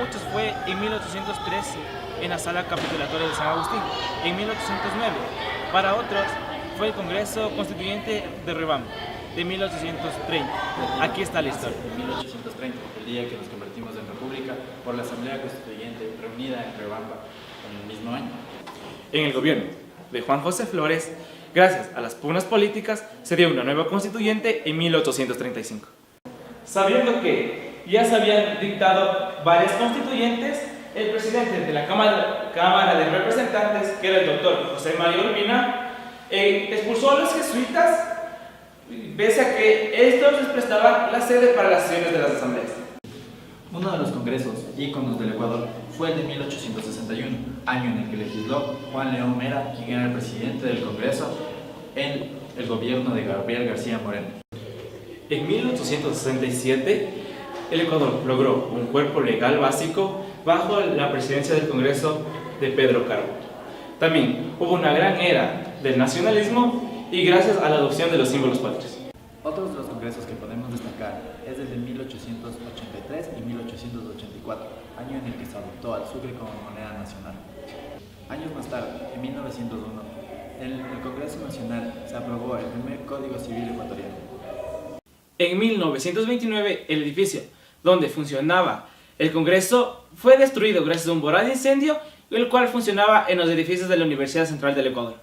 muchos fue en 1813 en la Sala Capitulatoria de San Agustín, en 1809. Para otros fue el Congreso Constituyente de Riobamba, de 1830. Aquí está la historia. En 1830, el día que nos convertimos en república, por la Asamblea Constituyente reunida en Riobamba en el mismo año. En el gobierno de Juan José Flores, gracias a las pugnas políticas, se dio una nueva constituyente en 1835. Sabiendo que ya se habían dictado varias constituyentes, el presidente de la Cámara de Representantes, que era el doctor José María Urbina, expulsó a los jesuitas, pese a que estos les prestaban la sede para las sesiones de las asambleas. Uno de los congresos íconos del Ecuador fue el de 1861, año en el que legisló Juan León Mera, quien era el presidente del Congreso en el gobierno de Gabriel García Moreno. En 1867, el Ecuador logró un cuerpo legal básico bajo la presidencia del Congreso de Pedro Carbo. También hubo una gran era del nacionalismo y gracias a la adopción de los símbolos patrios. Otros de los congresos que podemos destacar es el de 1883 y 1884, año en el que se adoptó al sucre como moneda nacional. Años más tarde, en 1901, en el Congreso Nacional se aprobó el primer Código Civil ecuatoriano. En 1929, el edificio donde funcionaba el Congreso fue destruido gracias a un voraz incendio, el cual funcionaba en los edificios de la Universidad Central del Ecuador.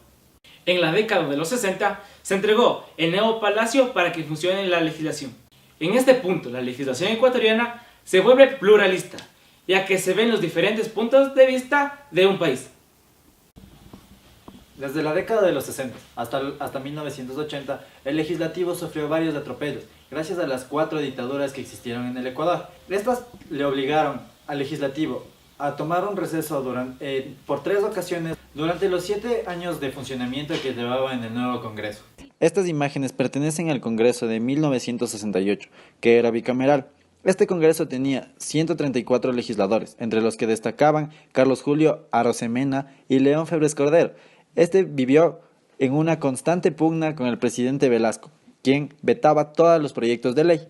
En la década de los 60, se entregó el nuevo palacio para que funcione la legislación. En este punto, la legislación ecuatoriana se vuelve pluralista, ya que se ven los diferentes puntos de vista de un país. Desde la década de los 60 hasta 1980, el legislativo sufrió varios atropellos, gracias a las 4 dictaduras que existieron en el Ecuador. Estas le obligaron al legislativo a tomar un receso por 3 ocasiones durante los 7 años de funcionamiento que llevaba en el nuevo Congreso. Estas imágenes pertenecen al Congreso de 1968, que era bicameral. Este Congreso tenía 134 legisladores, entre los que destacaban Carlos Julio Arosemena y León Febres Cordero. Este vivió en una constante pugna con el presidente Velasco, quien vetaba todos los proyectos de ley.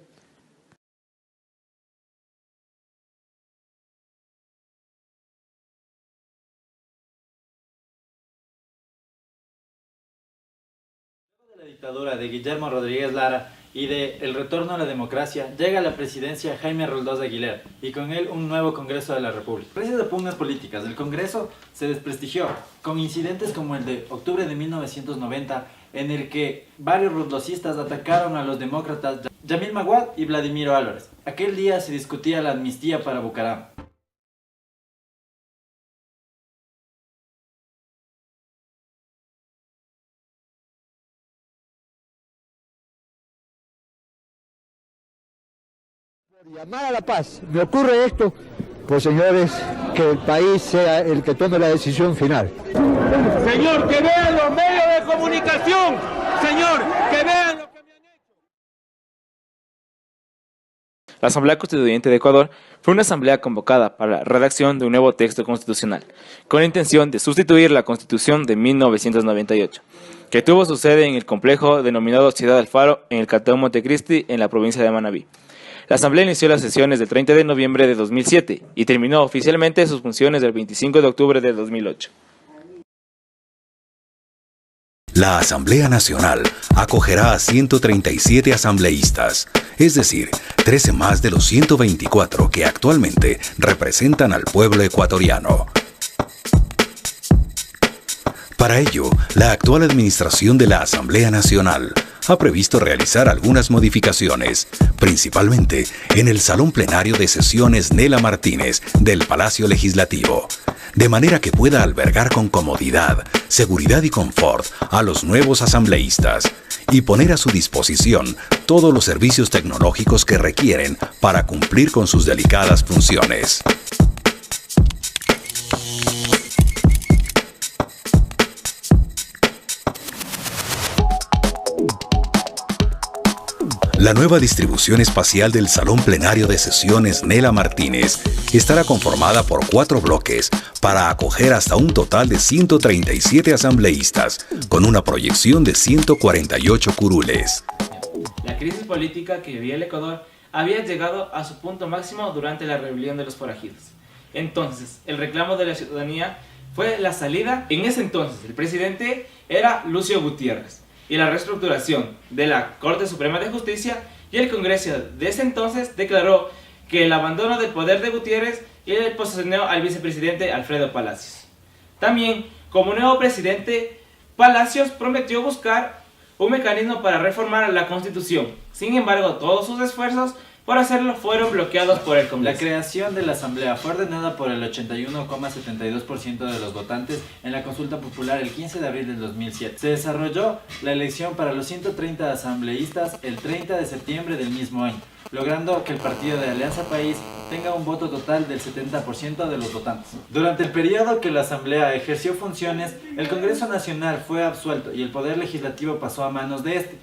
Luego de la dictadura de Guillermo Rodríguez Lara y el retorno a la democracia, llega a la presidencia Jaime Roldós de Aguilera y con él un nuevo Congreso de la República. Gracias a pugnas políticas, el Congreso se desprestigió, con incidentes como el de octubre de 1990, en el que varios roldosistas atacaron a los demócratas Yamil Maguad y Vladimiro Álvarez. Aquel día se discutía la amnistía para Bucaram. Llamar a la paz, me ocurre esto, pues señores, que el país sea el que tome la decisión final. Señor, que vean los medios de comunicación, señor, que vean lo que me han hecho. La Asamblea Constituyente de Ecuador fue una asamblea convocada para la redacción de un nuevo texto constitucional, con la intención de sustituir la Constitución de 1998, que tuvo su sede en el complejo denominado Ciudad del Faro, en el Cantón Montecristi, en la provincia de Manabí. La Asamblea inició las sesiones del 30 de noviembre de 2007 y terminó oficialmente sus funciones el 25 de octubre de 2008. La Asamblea Nacional acogerá a 137 asambleístas, es decir, 13 más de los 124 que actualmente representan al pueblo ecuatoriano. Para ello, la actual administración de la Asamblea Nacional ha previsto realizar algunas modificaciones, principalmente en el Salón Plenario de Sesiones Nela Martínez del Palacio Legislativo, de manera que pueda albergar con comodidad, seguridad y confort a los nuevos asambleístas y poner a su disposición todos los servicios tecnológicos que requieren para cumplir con sus delicadas funciones. La nueva distribución espacial del Salón Plenario de Sesiones Nela Martínez estará conformada por 4 bloques para acoger hasta un total de 137 asambleístas, con una proyección de 148 curules. La crisis política que vivía el Ecuador había llegado a su punto máximo durante la rebelión de los forajidos. Entonces, el reclamo de la ciudadanía fue la salida. En ese entonces, el presidente era Lucio Gutiérrez, y la reestructuración de la Corte Suprema de Justicia, y el Congreso de ese entonces declaró que el abandono del poder de Gutiérrez y el posesionó al vicepresidente Alfredo Palacios. También, como nuevo presidente, Palacios prometió buscar un mecanismo para reformar la Constitución. Sin embargo, todos sus esfuerzos por hacerlo fueron bloqueados por el Congreso. La creación de la Asamblea fue ordenada por el 81,72% de los votantes en la consulta popular el 15 de abril del 2007. Se desarrolló la elección para los 130 asambleístas el 30 de septiembre del mismo año, logrando que el partido de Alianza País tenga un voto total del 70% de los votantes. Durante el periodo que la Asamblea ejerció funciones, el Congreso Nacional fue absuelto y el poder legislativo pasó a manos de este.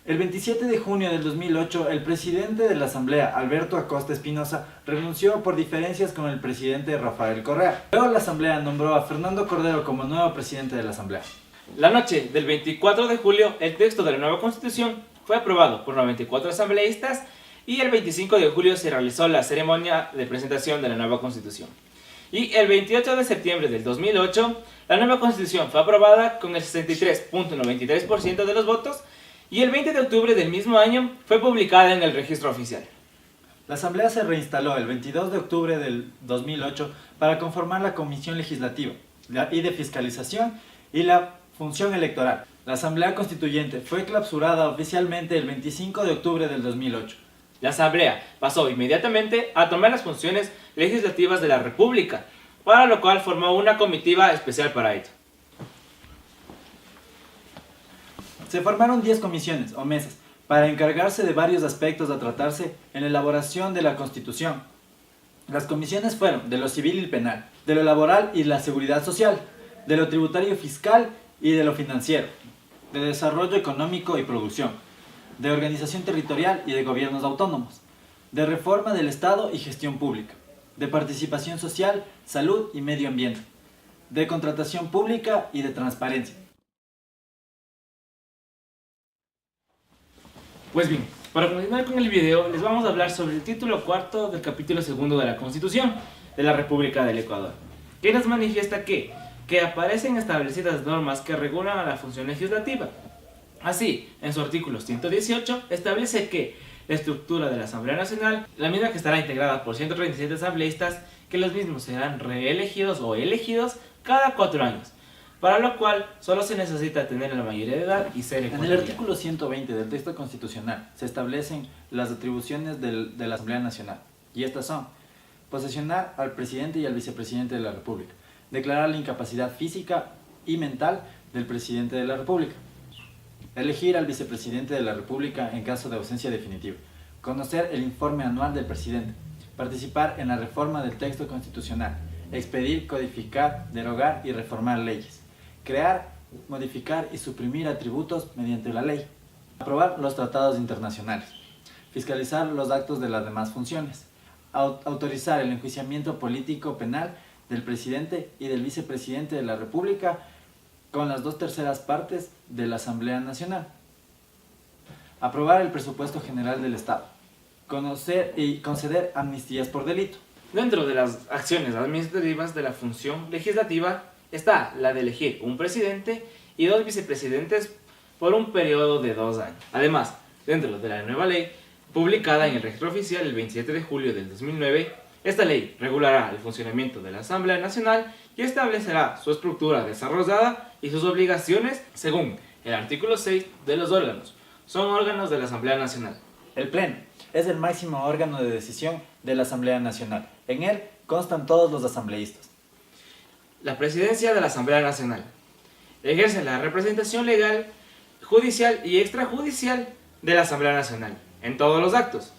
El 27 de junio del 2008, el presidente de la Asamblea, Alberto Acosta Espinosa, renunció por diferencias con el presidente Rafael Correa. Luego la Asamblea nombró a Fernando Cordero como nuevo presidente de la Asamblea. La noche del 24 de julio, el texto de la nueva Constitución fue aprobado por 94 asambleístas y el 25 de julio se realizó la ceremonia de presentación de la nueva Constitución. Y el 28 de septiembre del 2008, la nueva Constitución fue aprobada con el 63.93% de los votos, y el 20 de octubre del mismo año fue publicada en el registro oficial. La Asamblea se reinstaló el 22 de octubre del 2008 para conformar la Comisión Legislativa y de Fiscalización y la Función Electoral. La Asamblea Constituyente fue clausurada oficialmente el 25 de octubre del 2008. La Asamblea pasó inmediatamente a tomar las funciones legislativas de la República, para lo cual formó una comitiva especial para ello. Se formaron 10 comisiones o mesas para encargarse de varios aspectos a tratarse en la elaboración de la Constitución. Las comisiones fueron de lo civil y penal, de lo laboral y la seguridad social, de lo tributario y fiscal y de lo financiero, de desarrollo económico y producción, de organización territorial y de gobiernos autónomos, de reforma del Estado y gestión pública, de participación social, salud y medio ambiente, de contratación pública y de transparencia. Pues bien, para continuar con el video, les vamos a hablar sobre el título cuarto del capítulo segundo de la Constitución de la República del Ecuador, que nos manifiesta que aparecen establecidas normas que regulan a la función legislativa. Así, en su artículo 118, establece que la estructura de la Asamblea Nacional, la misma que estará integrada por 137 asambleístas, que los mismos serán reelegidos o elegidos cada 4 años, para lo cual solo se necesita tener la mayoría de edad y ser ecuatoriano. En el artículo 120 del texto constitucional se establecen las atribuciones de la Asamblea Nacional, y estas son: posesionar al presidente y al vicepresidente de la República, declarar la incapacidad física y mental del presidente de la República, elegir al vicepresidente de la República en caso de ausencia definitiva, conocer el informe anual del presidente, participar en la reforma del texto constitucional, expedir, codificar, derogar y reformar leyes, crear, modificar y suprimir atributos mediante la ley, aprobar los tratados internacionales, fiscalizar los actos de las demás funciones, autorizar el enjuiciamiento político penal del presidente y del vicepresidente de la República con las 2/3 partes de la Asamblea Nacional, aprobar el presupuesto general del Estado, conocer y conceder amnistías por delito. Dentro de las acciones administrativas de la función legislativa está la de elegir un presidente y 2 vicepresidentes por un periodo de 2 años. Además, dentro de la nueva ley, publicada en el registro oficial el 27 de julio del 2009, esta ley regulará el funcionamiento de la Asamblea Nacional y establecerá su estructura desarrollada y sus obligaciones según el artículo 6 de los órganos. Son órganos de la Asamblea Nacional. El Pleno es el máximo órgano de decisión de la Asamblea Nacional. En él constan todos los asambleístas. La presidencia de la Asamblea Nacional ejerce la representación legal, judicial y extrajudicial de la Asamblea Nacional en todos los actos.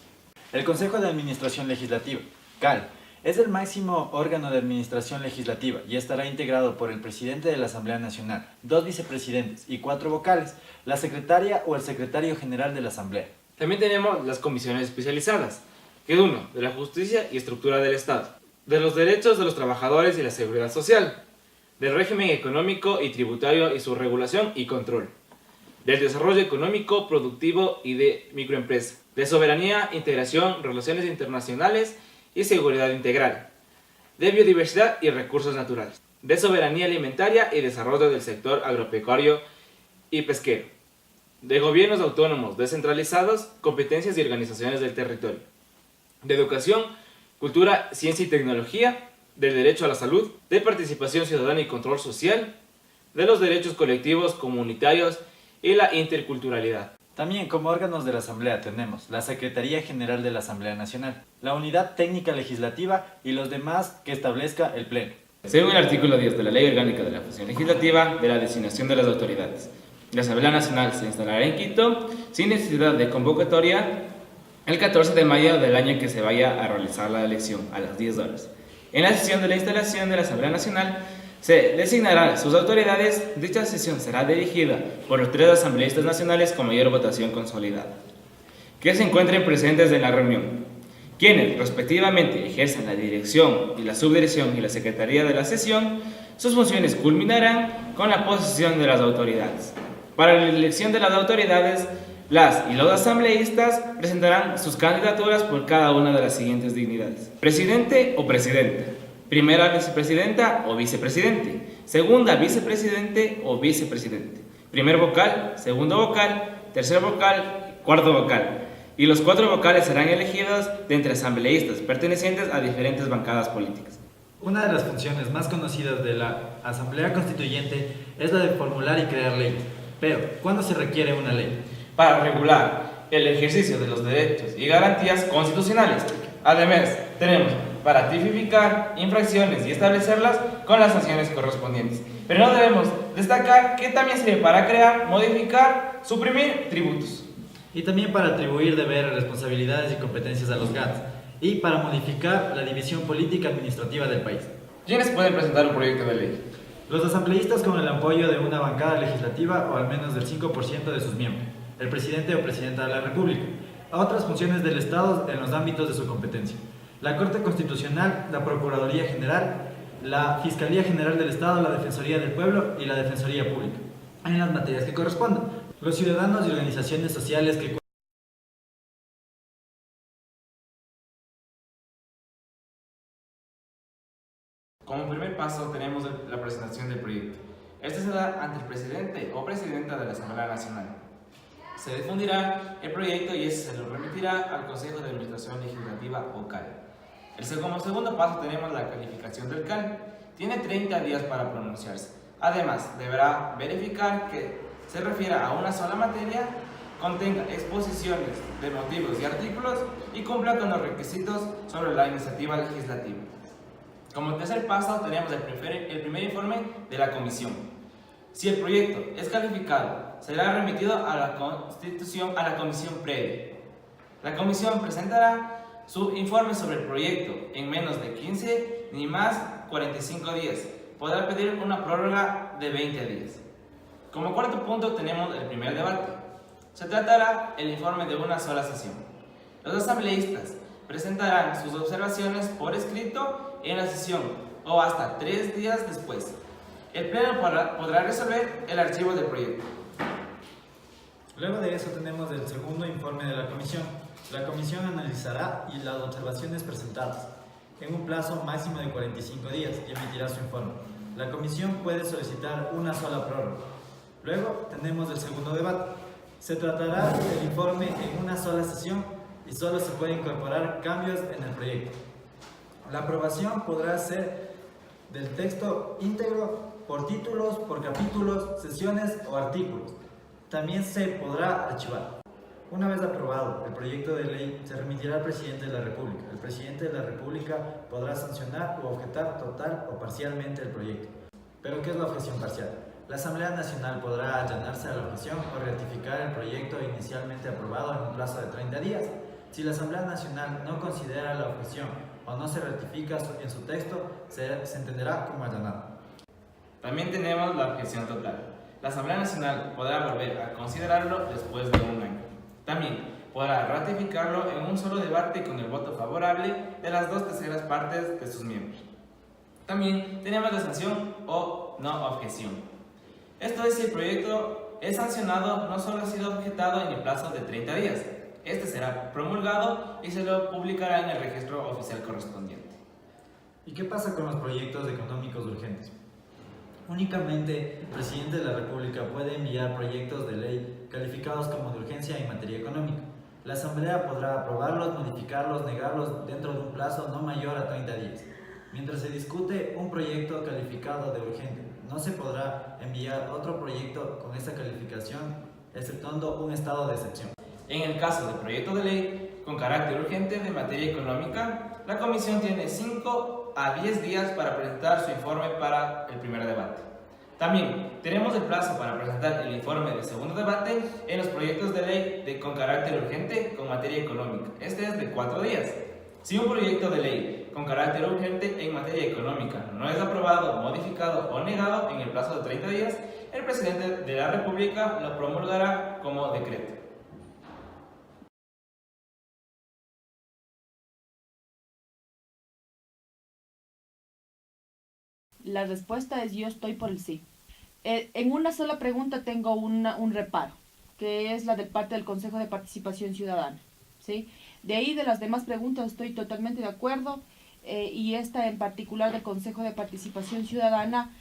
El Consejo de Administración Legislativa, CAL, es el máximo órgano de administración legislativa y estará integrado por el presidente de la Asamblea Nacional, 2 vicepresidentes y 4 vocales, la secretaria o el secretario general de la Asamblea. También tenemos las comisiones especializadas, que es uno de la justicia y estructura del Estado, de los derechos de los trabajadores y la seguridad social, del régimen económico y tributario y su regulación y control, del desarrollo económico, productivo y de microempresa, de soberanía, integración, relaciones internacionales y seguridad integral, de biodiversidad y recursos naturales, de soberanía alimentaria y desarrollo del sector agropecuario y pesquero, de gobiernos autónomos descentralizados, competencias y organizaciones del territorio, de educación, cultura, ciencia y tecnología, del derecho a la salud, de participación ciudadana y control social, de los derechos colectivos, comunitarios y la interculturalidad. También como órganos de la Asamblea tenemos la Secretaría General de la Asamblea Nacional, la Unidad Técnica Legislativa y los demás que establezca el Pleno. Según el artículo 10 de la Ley Orgánica de la Función Legislativa, de la designación de las autoridades, la Asamblea Nacional se instalará en Quito sin necesidad de convocatoria el 14 de mayo del año que se vaya a realizar la elección a las 10 horas. En la sesión de la instalación de la Asamblea Nacional se designarán sus autoridades. Dicha sesión será dirigida por los 3 asambleístas nacionales con mayor votación consolidada, que se encuentren presentes en la reunión, quienes respectivamente ejerzan la dirección y la subdirección y la secretaría de la sesión. Sus funciones culminarán con la posesión de las autoridades. Para la elección de las autoridades, las y los asambleístas presentarán sus candidaturas por cada una de las siguientes dignidades: presidente o presidenta, primera vicepresidenta o vicepresidente, segunda vicepresidente o vicepresidente, primer vocal, segundo vocal, tercer vocal, cuarto vocal. Y los 4 vocales serán elegidos de entre asambleístas pertenecientes a diferentes bancadas políticas. Una de las funciones más conocidas de la Asamblea Constituyente es la de formular y crear leyes. Pero, ¿cuándo se requiere una ley? Para regular el ejercicio de los derechos y garantías constitucionales. Además, tenemos para tipificar infracciones y establecerlas con las sanciones correspondientes. Pero no debemos destacar que también sirve para crear, modificar, suprimir tributos. Y también para atribuir deberes, responsabilidades y competencias a los GATS. Y para modificar la división política administrativa del país. ¿Quiénes pueden presentar un proyecto de ley? Los asambleístas con el apoyo de una bancada legislativa o al menos del 5% de sus miembros, el presidente o presidenta de la República, a otras funciones del Estado en los ámbitos de su competencia, la Corte Constitucional, la Procuraduría General, la Fiscalía General del Estado, la Defensoría del Pueblo y la Defensoría Pública, en las materias que correspondan, los ciudadanos y organizaciones sociales que Como primer paso tenemos la presentación del proyecto. Este se da ante el presidente o presidenta de la Asamblea Nacional. Se difundirá el proyecto y ese se lo remitirá al Consejo de Administración Legislativa o CAL. Como segundo paso tenemos la calificación del CAL. Tiene 30 días para pronunciarse. Además, deberá verificar que se refiera a una sola materia, contenga exposiciones de motivos y artículos y cumpla con los requisitos sobre la iniciativa legislativa. Como tercer paso tenemos el primer informe de la comisión. Si el proyecto es calificado, será remitido a la comisión previa. La comisión presentará su informe sobre el proyecto en menos de 15 ni más 45 días. Podrá pedir una prórroga de 20 días. Como cuarto punto tenemos el primer debate. Se tratará el informe de una sola sesión. Los asambleístas presentarán sus observaciones por escrito en la sesión o hasta 3 días después. El Pleno podrá resolver el archivo del proyecto. Luego de eso tenemos el segundo informe de la comisión. La comisión analizará y las observaciones presentadas en un plazo máximo de 45 días y emitirá su informe. La comisión puede solicitar una sola prórroga. Luego tenemos el segundo debate. Se tratará el informe en una sola sesión y solo se pueden incorporar cambios en el proyecto. La aprobación podrá ser del texto íntegro, por títulos, por capítulos, sesiones o artículos. También se podrá archivar. Una vez aprobado, el proyecto de ley se remitirá al presidente de la República. El presidente de la República podrá sancionar o objetar total o parcialmente el proyecto. ¿Pero qué es la objeción parcial? La Asamblea Nacional podrá allanarse a la objeción o ratificar el proyecto inicialmente aprobado en un plazo de 30 días. Si la Asamblea Nacional no considera la objeción o no se ratifica en su texto, se entenderá como allanado. También tenemos la objeción total. La Asamblea Nacional podrá volver a considerarlo después de un año. También podrá ratificarlo en un solo debate con el voto favorable de las 2/3 partes de sus miembros. También tenemos la sanción o no objeción. Esto es si el proyecto es sancionado, no solo ha sido objetado en el plazo de 30 días. Este será promulgado y se lo publicará en el registro oficial correspondiente. ¿Y qué pasa con los proyectos económicos urgentes? Únicamente el presidente de la República puede enviar proyectos de ley calificados como de urgencia en materia económica. La Asamblea podrá aprobarlos, modificarlos, negarlos dentro de un plazo no mayor a 30 días. Mientras se discute un proyecto calificado de urgente, no se podrá enviar otro proyecto con esta calificación, exceptuando un estado de excepción. En el caso del proyecto de ley con carácter urgente de materia económica, la Comisión tiene 5 a 10 días para presentar su informe para el primer debate. También tenemos el plazo para presentar el informe del segundo debate en los proyectos de ley con carácter urgente con materia económica. Este es de 4 días. Si un proyecto de ley con carácter urgente en materia económica no es aprobado, modificado o negado en el plazo de 30 días, el presidente de la República lo promulgará como decreto. La respuesta es yo estoy por el sí. En una sola pregunta tengo un reparo, que es la de parte del Consejo de Participación Ciudadana, ¿sí? De ahí de las demás preguntas estoy totalmente de acuerdo, y esta en particular del Consejo de Participación Ciudadana,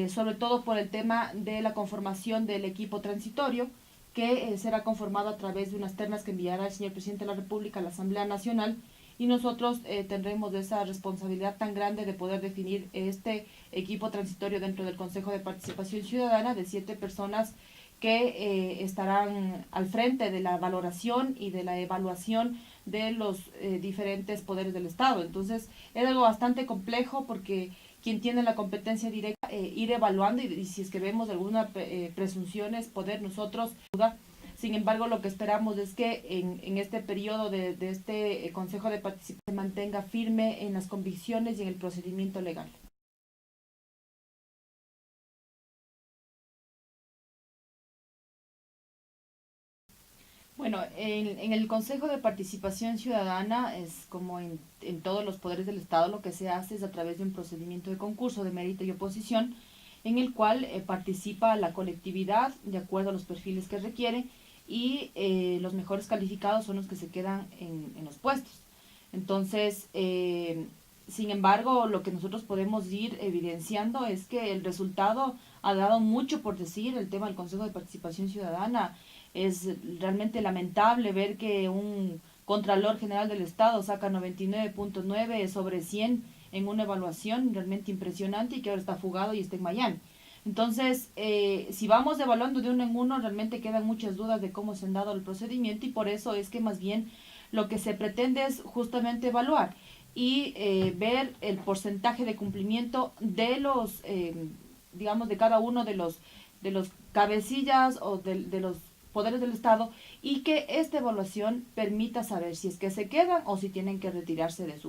sobre todo por el tema de la conformación del equipo transitorio, que será conformado a través de unas ternas que enviará el señor Presidente de la República a la Asamblea Nacional, y nosotros tendremos esa responsabilidad tan grande de poder definir este equipo transitorio dentro del Consejo de Participación Ciudadana de 7 personas que estarán al frente de la valoración y de la evaluación de los diferentes poderes del Estado. Entonces, es algo bastante complejo porque quien tiene la competencia directa, ir evaluando y si es que vemos alguna presunciones, poder nosotros... Sin embargo, lo que esperamos es que en este periodo de este Consejo de Participación se mantenga firme en las convicciones y en el procedimiento legal. Bueno, en el Consejo de Participación Ciudadana, es como en todos los poderes del Estado, lo que se hace es a través de un procedimiento de concurso de mérito y oposición, en el cual participa la colectividad de acuerdo a los perfiles que requiere, y los mejores calificados son los que se quedan en los puestos. Entonces, sin embargo, lo que nosotros podemos ir evidenciando es que el resultado ha dado mucho por decir. El tema del Consejo de Participación Ciudadana es realmente lamentable ver que un Contralor General del Estado saca 99.9 sobre 100 en una evaluación realmente impresionante, y que ahora está fugado y está en Miami. Entonces, si vamos evaluando de uno en uno, realmente quedan muchas dudas de cómo se han dado el procedimiento, y por eso es que más bien lo que se pretende es justamente evaluar y ver el porcentaje de cumplimiento de los, digamos, de cada uno de los cabecillas o de los poderes del Estado, y que esta evaluación permita saber si es que se quedan o si tienen que retirarse de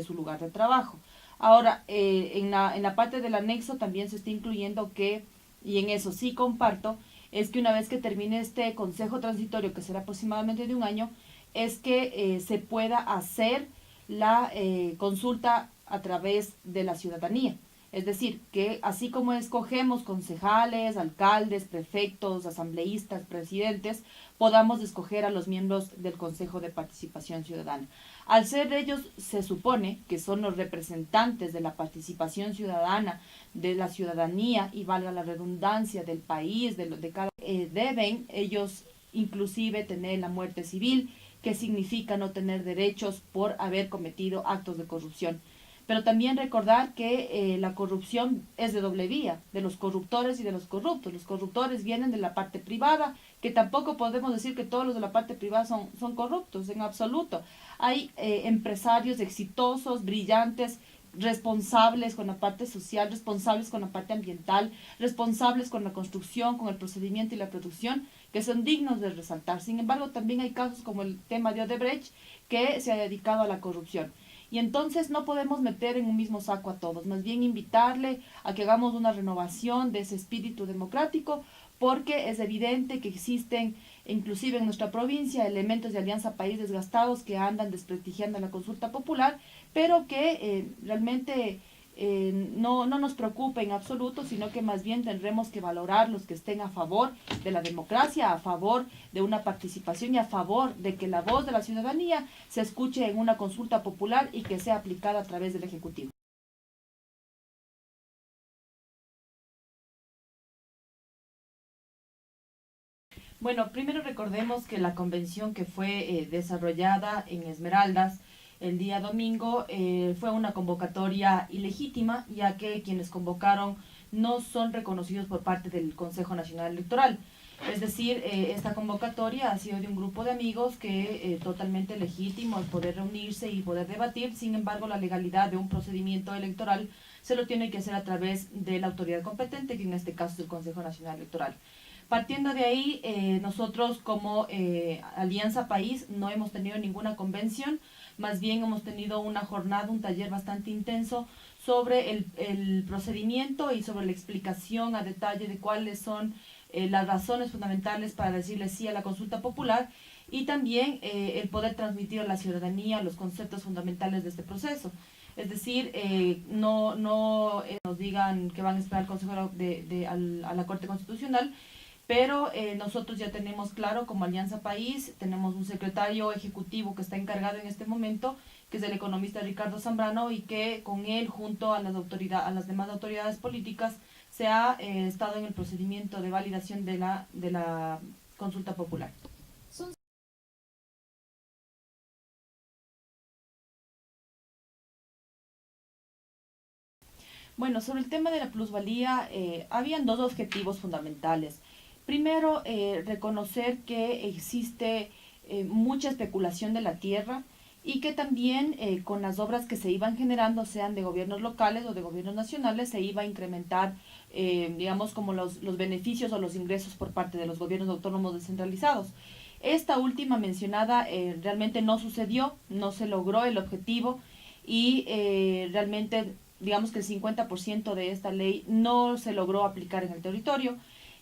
su lugar de trabajo. Ahora, en la parte del anexo también se está incluyendo que, y en eso sí comparto, es que una vez que termine este consejo transitorio, que será aproximadamente de un año, es que se pueda hacer la consulta a través de la ciudadanía. Es decir, que así como escogemos concejales, alcaldes, prefectos, asambleístas, presidentes, podamos escoger a los miembros del Consejo de Participación Ciudadana. Al ser ellos, se supone que son los representantes de la participación ciudadana, de la ciudadanía, y valga la redundancia, del país, de cada... deben ellos inclusive tener la muerte civil, que significa no tener derechos por haber cometido actos de corrupción. Pero también recordar que la corrupción es de doble vía, de los corruptores y de los corruptos. Los corruptores vienen de la parte privada, que tampoco podemos decir que todos los de la parte privada son corruptos, en absoluto. Hay empresarios exitosos, brillantes, responsables con la parte social, responsables con la parte ambiental, responsables con la construcción, con el procedimiento y la producción, que son dignos de resaltar. Sin embargo, también hay casos como el tema de Odebrecht, que se ha dedicado a la corrupción. Y entonces no podemos meter en un mismo saco a todos, más bien invitarle a que hagamos una renovación de ese espíritu democrático, porque es evidente que existen, inclusive en nuestra provincia, elementos de Alianza País desgastados que andan desprestigiando la consulta popular, pero que realmente no nos preocupa en absoluto, sino que más bien tendremos que valorar los que estén a favor de la democracia, a favor de una participación y a favor de que la voz de la ciudadanía se escuche en una consulta popular y que sea aplicada a través del Ejecutivo. Bueno, primero recordemos que la convención que fue desarrollada en Esmeraldas el día domingo fue una convocatoria ilegítima, ya que quienes convocaron no son reconocidos por parte del Consejo Nacional Electoral. Es decir, esta convocatoria ha sido de un grupo de amigos que totalmente legítimo el poder reunirse y poder debatir. Sin embargo, la legalidad de un procedimiento electoral se lo tiene que hacer a través de la autoridad competente, que en este caso es el Consejo Nacional Electoral. Partiendo de ahí, nosotros como Alianza País no hemos tenido ninguna convención, más bien hemos tenido una jornada, un taller bastante intenso sobre el procedimiento y sobre la explicación a detalle de cuáles son las razones fundamentales para decirle sí a la consulta popular y también el poder transmitir a la ciudadanía los conceptos fundamentales de este proceso. Es decir, no nos digan que van a esperar al Consejo a la Corte Constitucional, pero nosotros ya tenemos claro como Alianza País, tenemos un secretario ejecutivo que está encargado en este momento, que es el economista Ricardo Zambrano, y que con él, junto a las demás autoridades políticas, se ha estado en el procedimiento de validación de la consulta popular. Bueno, sobre el tema de la plusvalía, habían dos objetivos fundamentales. Primero, reconocer que existe mucha especulación de la tierra y que también con las obras que se iban generando, sean de gobiernos locales o de gobiernos nacionales, se iba a incrementar, digamos, como los beneficios o los ingresos por parte de los gobiernos autónomos descentralizados. Esta última mencionada realmente no sucedió, no se logró el objetivo y realmente, digamos que el 50% de esta ley no se logró aplicar en el territorio.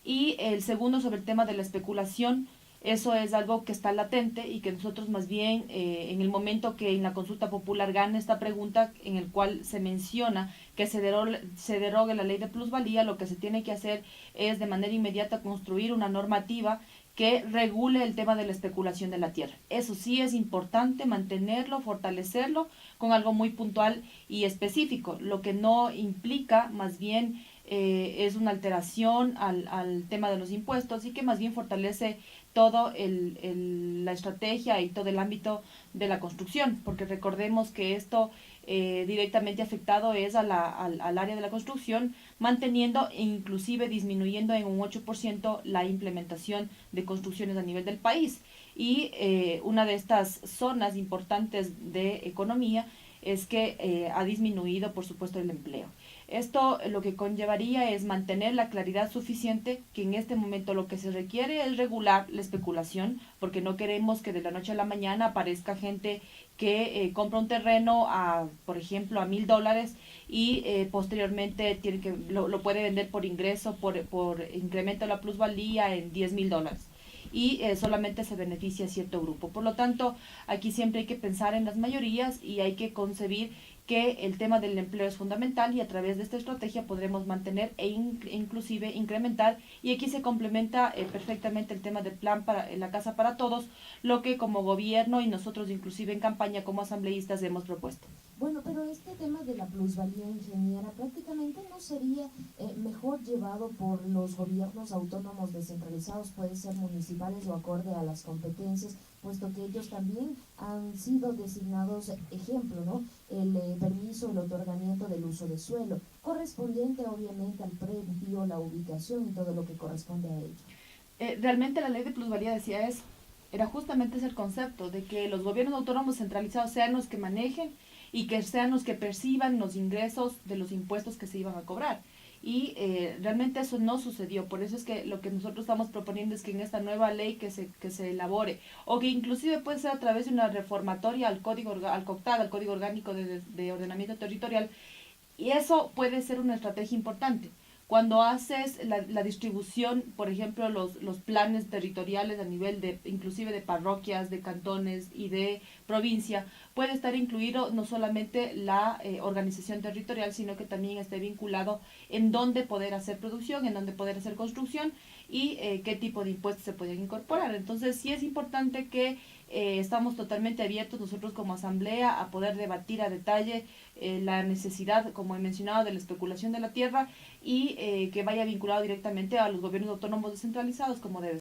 Y el segundo, sobre el tema de la especulación, eso es algo que está latente y que nosotros más bien en el momento que en la consulta popular gane esta pregunta en el cual se menciona que se derogue la ley de plusvalía, lo que se tiene que hacer es de manera inmediata construir una normativa que regule el tema de la especulación de la tierra. Eso sí es importante mantenerlo, fortalecerlo con algo muy puntual y específico, lo que no implica más bien es una alteración al tema de los impuestos y que más bien fortalece todo la estrategia y todo el ámbito de la construcción, porque recordemos que esto directamente afectado es al área de la construcción, manteniendo e inclusive disminuyendo en un 8% la implementación de construcciones a nivel del país. Y una de estas zonas importantes de economía es que ha disminuido, por supuesto, el empleo. Esto lo que conllevaría es mantener la claridad suficiente, que en este momento lo que se requiere es regular la especulación, porque no queremos que de la noche a la mañana aparezca gente que compra un terreno por ejemplo, a $1,000 y posteriormente lo puede vender por ingreso, por incremento de la plusvalía en $10,000. Y solamente se beneficia a cierto grupo. Por lo tanto, aquí siempre hay que pensar en las mayorías y hay que concebir que el tema del empleo es fundamental y a través de esta estrategia podremos mantener e inclusive incrementar, y aquí se complementa perfectamente el tema del plan para la casa para todos, lo que como gobierno y nosotros inclusive en campaña como asambleístas hemos propuesto. Bueno, pero este tema de la plusvalía, ingeniera, prácticamente no sería mejor llevado por los gobiernos autónomos descentralizados, puede ser municipales o acorde a las competencias, puesto que ellos también han sido designados, ejemplo, ¿no? El permiso, el otorgamiento del uso de suelo, correspondiente obviamente al predio, la ubicación y todo lo que corresponde a ello. Realmente la ley de plusvalía decía eso, era justamente ese el concepto, de que los gobiernos autónomos centralizados sean los que manejen y que sean los que perciban los ingresos de los impuestos que se iban a cobrar. Y realmente eso no sucedió, por eso es que lo que nosotros estamos proponiendo es que en esta nueva ley que se elabore, o que inclusive puede ser a través de una reformatoria al Código Orgánico de Ordenamiento Territorial, y eso puede ser una estrategia importante. Cuando haces la distribución, por ejemplo, los planes territoriales a nivel de inclusive de parroquias, de cantones y de provincia, puede estar incluido no solamente la organización territorial, sino que también esté vinculado en dónde poder hacer producción, en dónde poder hacer construcción y qué tipo de impuestos se pueden incorporar. Entonces sí es importante que estamos totalmente abiertos nosotros como asamblea a poder debatir a detalle la necesidad, como he mencionado, de la especulación de la tierra y que vaya vinculado directamente a los gobiernos autónomos descentralizados como debe ser.